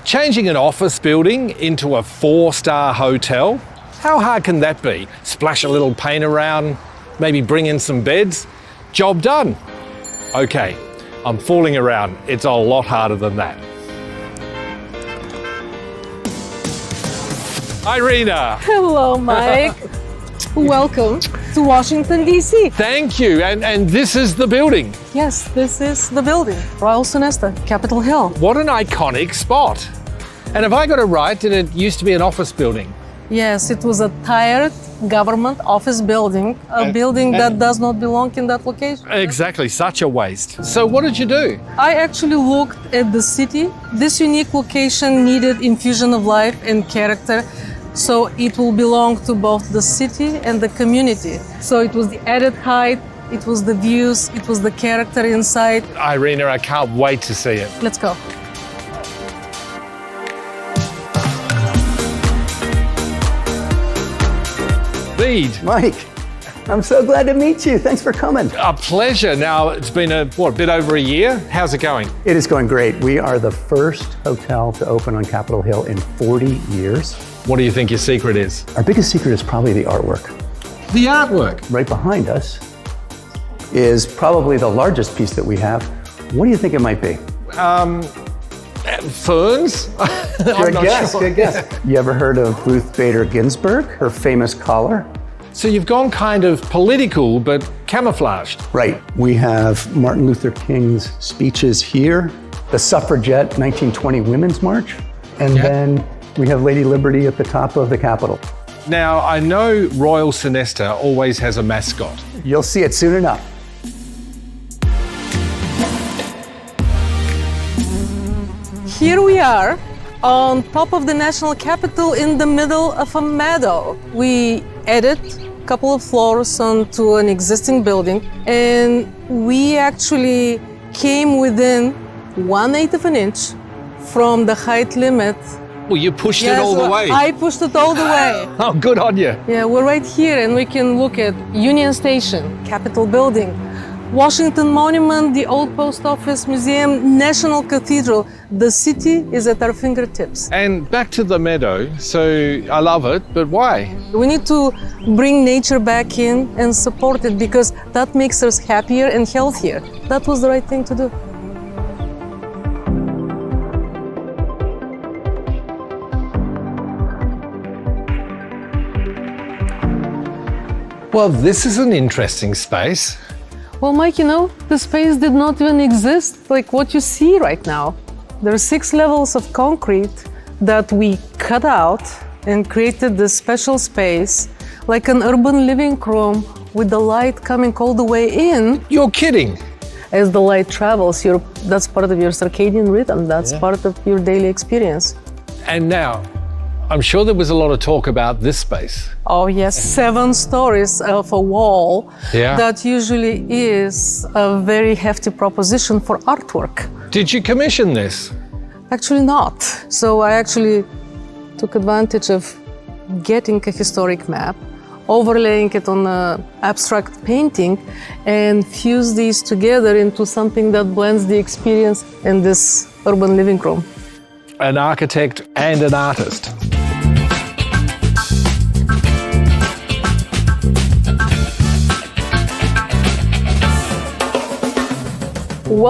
Changing an office building into a 4-star hotel, how hard can that be? Splash a little paint around, maybe bring in some beds, job done. Okay, I'm fooling around. It's a lot harder than that. Irina. Hello, Mike. Welcome to Washington, D.C. Thank you. And this is the building. Yes, this is the building. Royal Sonesta, Capitol Hill. What an iconic spot. And have I got it right, did it used to be an office building? Yes, it was a tired government office building, a building that does not belong in that location. Exactly, such a waste. So what did you do? I actually looked at the city. This unique location needed infusion of life and character, so it will belong to both the city and the community. So it was the added height, it was the views, it was the character inside. Irina, I can't wait to see it. Let's go. Bede. Mike, I'm so glad to meet you. Thanks for coming. A pleasure. Now, it's been a bit over a year. How's it going? It is going great. We are the first hotel to open on Capitol Hill in 40 years. What do you think your secret is? Our biggest secret is probably the artwork. The artwork. Right behind us is probably the largest piece that we have. What do you think it might be? Ferns? Good guess, good guess. You ever heard of Ruth Bader Ginsburg, her famous collar? So you've gone kind of political, but camouflaged. Right. We have Martin Luther King's speeches here, the suffragette 1920 Women's March, and then we have Lady Liberty at the top of the Capitol. Now, I know Royal Sonesta always has a mascot. You'll see it soon enough. Here we are on top of the National Capitol in the middle of a meadow. We added a couple of floors onto an existing building, and we actually came within 1/8 of an inch from the height limit. Well, you pushed it all the way. I pushed it all the way. Oh, good on you. Yeah, we're right here and we can look at Union Station, Capitol Building, Washington Monument, the Old Post Office Museum, National Cathedral. The city is at our fingertips. And back to the meadow. So I love it, but why? We need to bring nature back in and support it because that makes us happier and healthier. That was the right thing to do. Well, this is an interesting space. Well, Mike, you know, the space did not even exist like what you see right now. There are 6 levels of concrete that we cut out and created this special space, like an urban living room with the light coming all the way in. You're kidding. As the light travels, that's part of your circadian rhythm. That's part of your daily experience. And now, I'm sure there was a lot of talk about this space. Oh yes, 7 stories of a wall. Yeah. That usually is a very hefty proposition for artwork. Did you commission this? Actually not. So I actually took advantage of getting a historic map, overlaying it on an abstract painting, and fuse these together into something that blends the experience in this urban living room. An architect and an artist.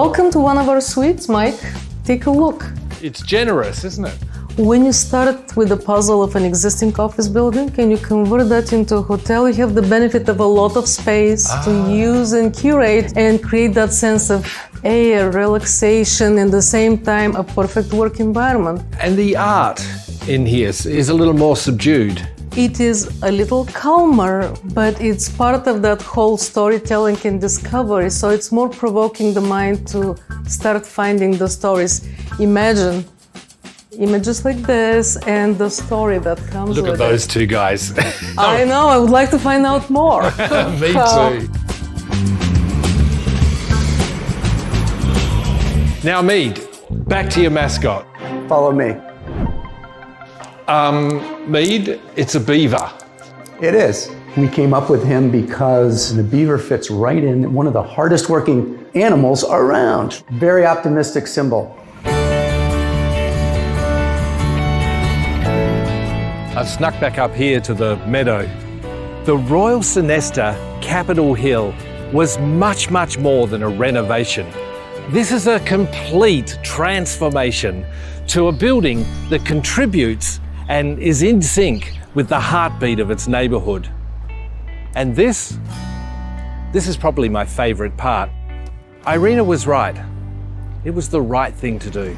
Welcome to one of our suites, Mike. Take a look. It's generous, isn't it? When you start with the puzzle of an existing office building and you convert that into a hotel, you have the benefit of a lot of space to use and curate and create that sense of air, relaxation, and at the same time a perfect work environment. And the art in here is a little more subdued. It is a little calmer, but it's part of that whole storytelling and discovery, so it's more provoking the mind to start finding the stories. Imagine images like this and the story that comes with it. Look at those two guys. I know, I would like to find out more. Me too. Now, Mead, back to your mascot. Follow me. Mead, it's a beaver. It is. We came up with him because the beaver fits right in, one of the hardest working animals around. Very optimistic symbol. I've snuck back up here to the meadow. The Royal Sonesta Capitol Hill was much, much more than a renovation. This is a complete transformation to a building that contributes and is in sync with the heartbeat of its neighbourhood. And this is probably my favourite part. Irina was right. It was the right thing to do.